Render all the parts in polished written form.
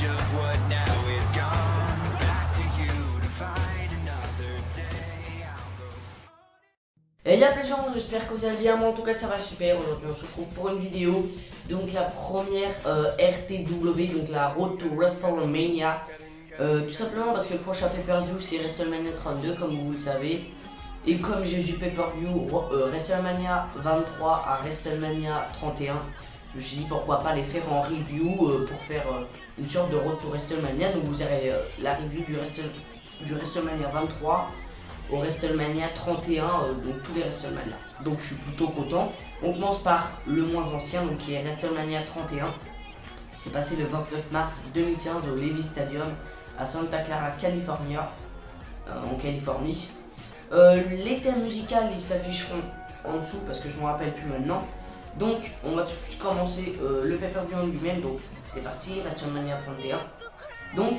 knowledge of what now is gone. Back to you to fight another day. Et y'a plein de gens, j'espère que vous allez bien, moi en tout cas ça va super. Aujourd'hui on se retrouve pour une vidéo, donc la première RTW, donc la Road to WrestleMania. Tout simplement parce que le prochain pay-per-view c'est WrestleMania 32 comme vous le savez. Et comme j'ai du pay-per-view WrestleMania 23 à WrestleMania 31, je me suis dit pourquoi pas les faire en review pour faire une sorte de Road to WrestleMania. Donc vous aurez la review du WrestleMania 23 au WrestleMania 31, donc tous les WrestleMania. Donc je suis plutôt content. On commence par le moins ancien, donc qui est WrestleMania 31. C'est passé le 29 mars 2015 au Levi's Stadium à Santa Clara, California, en Californie. Les thèmes musicaux ils s'afficheront en dessous parce que je ne me rappelle plus maintenant. Donc on va tout de suite commencer le pay-per-view en lui-même. Donc c'est parti, WrestleMania 31. Donc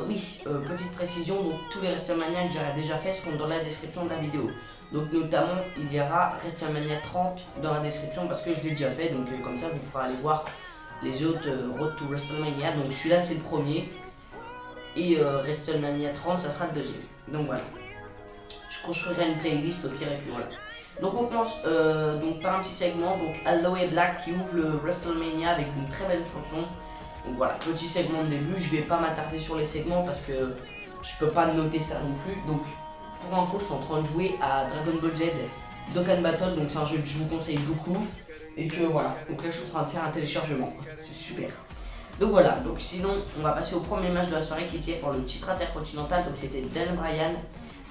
oui, petite précision, donc tous les WrestleMania que j'aurais déjà fait seront dans la description de la vidéo. Donc notamment il y aura WrestleMania 30 dans la description parce que je l'ai déjà fait. Donc comme ça vous pourrez aller voir les autres Road to WrestleMania. Donc celui-là c'est le premier. Et WrestleMania 30 ça sera le deuxième. Donc voilà. Je construirai une playlist au pire et puis voilà. Donc on commence donc par un petit segment, donc Aloe Black qui ouvre le WrestleMania avec une très belle chanson. Donc voilà, petit segment de début, je vais pas m'attarder sur les segments parce que je peux pas noter ça non plus. Donc pour info, je suis en train de jouer à Dragon Ball Z Dokkan Battle, donc c'est un jeu que je vous conseille beaucoup. Et que voilà, donc là je suis en train de faire un téléchargement, c'est super. Donc voilà, donc sinon on va passer au premier match de la soirée qui tient pour le titre intercontinental. Donc c'était Dan Bryan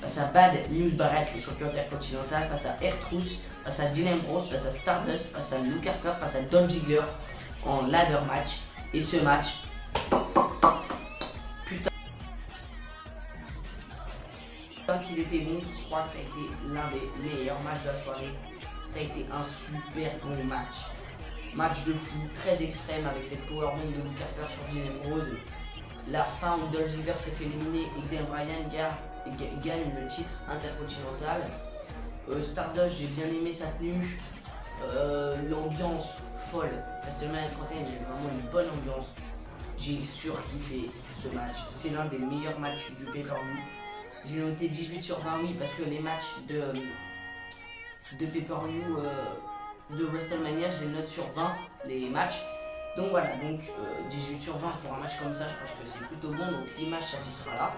face à Bad News Barrett, le champion intercontinental, face à R-Truth, face à Dean Ambrose, face à Stardust, face à Luke Harper, face à Dolph Ziggler en ladder match. Et ce match, putain qu'il était bon, je crois que ça a été l'un des meilleurs matchs de la soirée. Ça a été un super bon match. Match de fou, très extrême avec cette powerbomb de Luke Harper sur Dean Ambrose. La fin où Dolph Ziggler s'est fait éliminer et Dan Bryan gagne le titre intercontinental. Stardust, j'ai bien aimé sa tenue. L'ambiance folle. WrestleMania 31, il y avait vraiment une bonne ambiance. J'ai surkiffé ce match. C'est l'un des meilleurs matchs du pay-per-view. J'ai noté 18 sur 20, oui, parce que les matchs de pay-per-view de WrestleMania, je les note sur 20, les matchs. Donc voilà, donc 18 sur 20 pour un match comme ça, je pense que c'est plutôt bon. Donc l'image s'affichera là.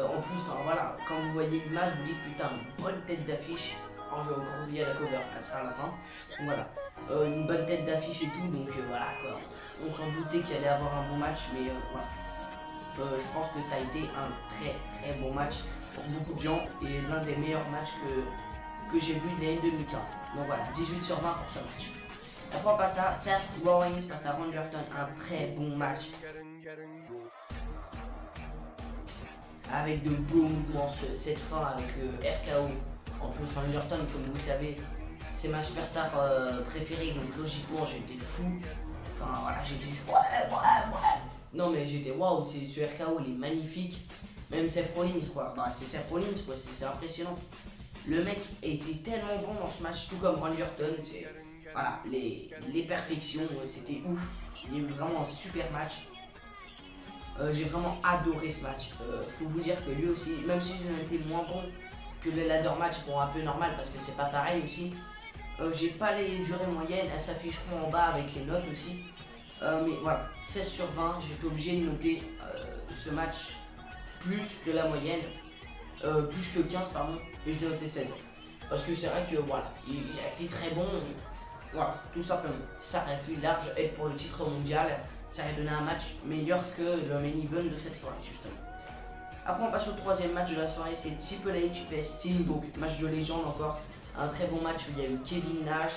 En plus, enfin voilà, quand vous voyez l'image, vous dites putain, une bonne tête d'affiche. Alors j'ai encore oublié la cover, elle sera à la fin. Donc voilà, une bonne tête d'affiche et tout, donc voilà quoi. On s'en doutait qu'il allait avoir un bon match, mais voilà. Je pense que ça a été un très très bon match pour beaucoup de gens et l'un des meilleurs matchs que j'ai vu de l'année 2015. Donc voilà, 18 sur 20 pour ce match. Après on passe à Seth Rollins face à Randy Orton, un très bon match. Avec de beaux mouvements, cette fin avec le RKO. En plus, Randy Orton, comme vous le savez, c'est ma superstar préférée, donc logiquement j'étais fou. Enfin voilà, j'étais juste ouais. Non mais j'étais waouh, ce RKO il est magnifique. Même Seth Rollins quoi, bah, c'est Seth Rollins quoi, c'est impressionnant. Le mec était tellement bon dans ce match, tout comme Randy Orton. Voilà, les perfections, c'était ouf. Il y a eu vraiment un super match. J'ai vraiment adoré ce match. Faut vous dire que lui aussi, même si je n'étais moins bon que le ladder match, bon un peu normal parce que c'est pas pareil aussi. J'ai pas les durées moyennes, elles s'afficheront en bas avec les notes aussi. Mais voilà, 16 sur 20, j'étais obligé de noter ce match plus que la moyenne, plus que 15 pardon, et je l'ai noté 16. Parce que c'est vrai que voilà, il a été très bon, voilà, tout simplement. Ça aurait pu large être pour le titre mondial, ça aurait donné un match meilleur que le main event de cette soirée justement. Après on passe au troisième match de la soirée, c'est Triple H vs Sting, donc match de légende encore. Un très bon match où il y a eu Kevin Nash,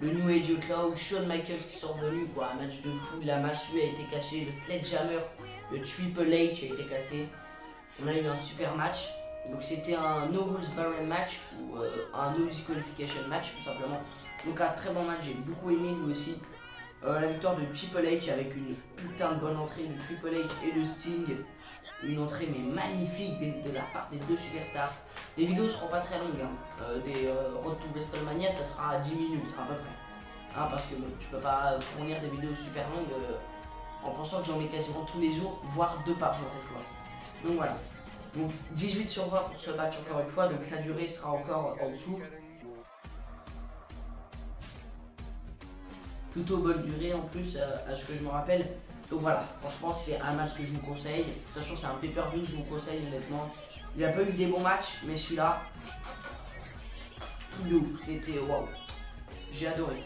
le New Age Outlaw, Shawn Michaels qui sont revenus, quoi, un match de fou, la massue a été cachée, le Sledgehammer, le Triple H a été cassé. On a eu un super match, donc c'était un No Rules Barren match, ou un No Disqualification match tout simplement. Donc un très bon match, j'ai beaucoup aimé lui aussi. La victoire de Triple H avec une putain de bonne entrée de Triple H et de Sting. Une entrée mais magnifique de la part des deux superstars. Les vidéos seront pas très longues, hein. Des Road to WrestleMania ça sera à 10 minutes à peu près. Hein, parce que bon, je peux pas fournir des vidéos super longues en pensant que j'en mets quasiment tous les jours, voire 2 par jour des fois. Donc voilà. Donc 18 sur 20 pour ce match encore une fois, donc la durée sera encore en dessous. Plutôt bonne durée en plus à ce que je me rappelle. Donc voilà, franchement c'est un match que je vous conseille. De toute façon c'est un pay-per-view, je vous conseille honnêtement. Il n'y a pas eu des bons matchs, mais celui-là, tout de ouf, c'était waouh. J'ai adoré.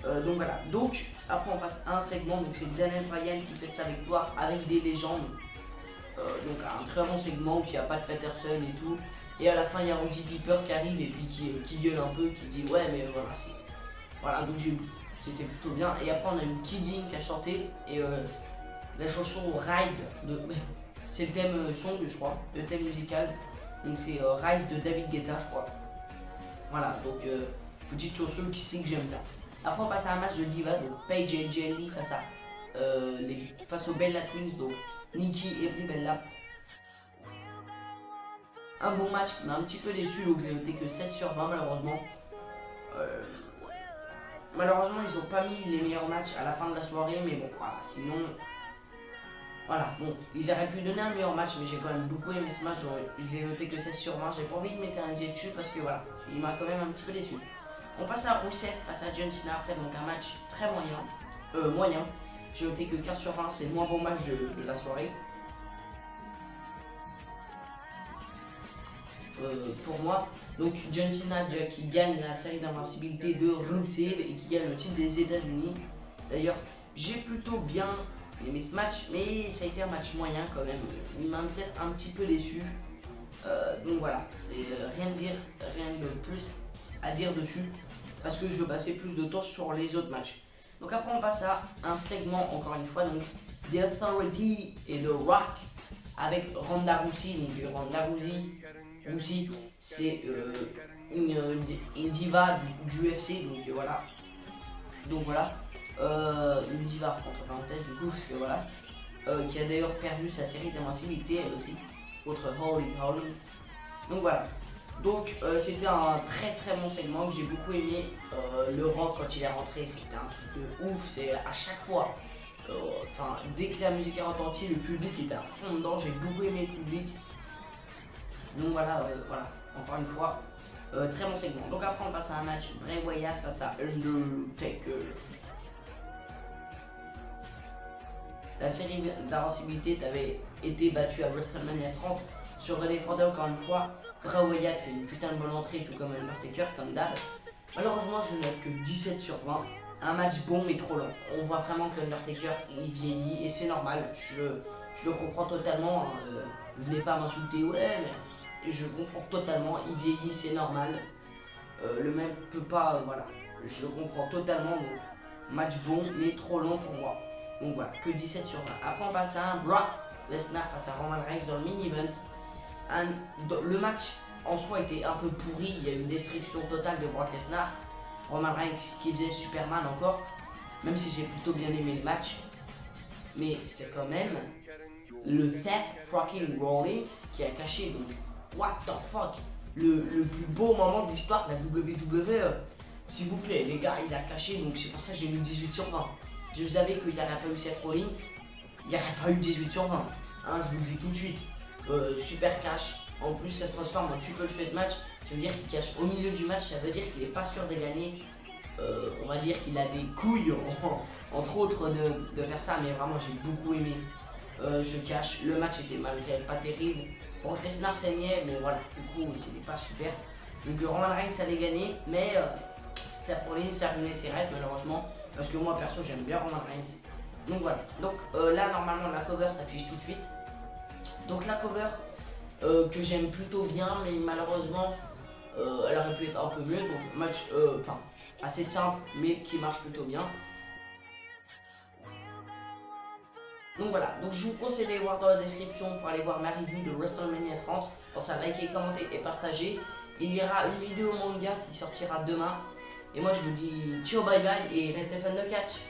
Donc voilà, donc après on passe à un segment, donc c'est Daniel Bryan qui fête sa victoire avec des légendes. Donc un très bon segment qui a pas de Peterson et tout. Et à la fin il y a Roddy Piper qui arrive et puis qui gueule un peu, qui dit ouais mais voilà c'est. Voilà donc c'était plutôt bien. Et après on a eu Kidding qui a chanté et la chanson Rise de. C'est le thème song je crois, le thème musical. Donc c'est Rise de David Guetta je crois. Voilà donc petite chanson qui sait que j'aime bien. Après on passe à un match de Diva, donc Paige et Jelly face aux Bella Twins, donc Nikki et Brie Bella. Un bon match qui m'a un petit peu déçu, donc je n'ai noté que 16 sur 20 malheureusement. Malheureusement ils n'ont pas mis les meilleurs matchs à la fin de la soirée, mais bon voilà, sinon... Voilà, bon, ils auraient pu donner un meilleur match, mais j'ai quand même beaucoup aimé ce match, je l'ai noté que 16 sur 20, j'ai pas envie de m'éterniser dessus parce que voilà, il m'a quand même un petit peu déçu. On passe à Rusev face à John Cena après, donc un match très moyen. J'ai noté que 15 sur 20, c'est le moins bon match de la soirée. Pour moi, donc John Cena qui gagne la série d'invincibilité de Rusev et qui gagne le titre des États-Unis. D'ailleurs, j'ai plutôt bien aimé ce match, mais ça a été un match moyen quand même. Il m'a peut-être un petit peu déçu. Donc voilà, c'est rien de plus à dire dessus parce que je veux passer plus de temps sur les autres matchs. Donc après on passe à un segment encore une fois, donc The Authority et The Rock avec Ronda Rousey. Donc Ronda Rousey c'est une diva du UFC, donc voilà. Une diva entre parenthèses du coup, parce que voilà, qui a d'ailleurs perdu sa série d'invincibilité elle aussi contre Holly Holmes. Donc voilà. Donc c'était un très bon segment que j'ai beaucoup aimé. Le Rock quand il est rentré c'était un truc de ouf, c'est à chaque fois. Dès que la musique a retenti, le public était à fond dedans, j'ai beaucoup aimé le public. Donc voilà, encore une fois, très bon segment. Donc après on passe à un match Bray Wyatt face à Undertaker. La série d'invincibilité avait été battue à WrestleMania 30 sur redéfendé encore une fois. Bray Wyatt fait une putain de bonne entrée, tout comme Undertaker, comme d'hab. Malheureusement, je ne note que 17 sur 20. Un match bon mais trop long. On voit vraiment que l'Undertaker il vieillit et c'est normal. Je le comprends totalement. Venez pas m'insulter, ouais, mais je comprends totalement. Il vieillit, c'est normal. Le même peut pas, voilà. Je le comprends totalement. Donc, match bon mais trop long pour moi. Donc voilà, que 17 sur 20. Après, on passe à un Brock Lesnar face à Roman Reigns dans le mini-event. Le match en soi était un peu pourri, il y a eu une destruction totale de Brock Lesnar. Roman Reigns qui faisait Superman encore, même si j'ai plutôt bien aimé le match. Mais c'est quand même le Seth fucking Rollins qui a caché, donc what the fuck, le plus beau moment de l'histoire de la WWE. S'il vous plaît les gars, il a caché, donc c'est pour ça que j'ai mis 18 sur 20. Je savais qu'il n'y aurait pas eu Seth Rollins, il n'y aurait pas eu 18 sur 20. Hein, je vous le dis tout de suite. Super cash. En plus, ça se transforme en triple threat match. Ça veut dire qu'il cache au milieu du match. Ça veut dire qu'il n'est pas sûr de gagner. On va dire qu'il a des couilles, entre autres, de faire ça. Mais vraiment, j'ai beaucoup aimé ce cash. Le match était malgré pas terrible. Brock Lesnar saignait, mais voilà, du coup, c'était pas super. Donc, Roman Reigns allait gagner. Mais Seth Rollins a ruiné ses rêves, malheureusement. Parce que moi, perso, j'aime bien Roman Reigns. Donc voilà. Donc là, normalement, la cover s'affiche tout de suite. Donc la cover que j'aime plutôt bien, mais malheureusement elle aurait pu être un peu mieux. Donc match assez simple mais qui marche plutôt bien. Donc voilà, donc je vous conseille d'aller voir dans la description pour aller voir ma review de WrestleMania 30. Pensez à liker, commenter et partager. Il y aura une vidéo manga qui sortira demain. Et moi je vous dis ciao bye bye et restez fans de catch.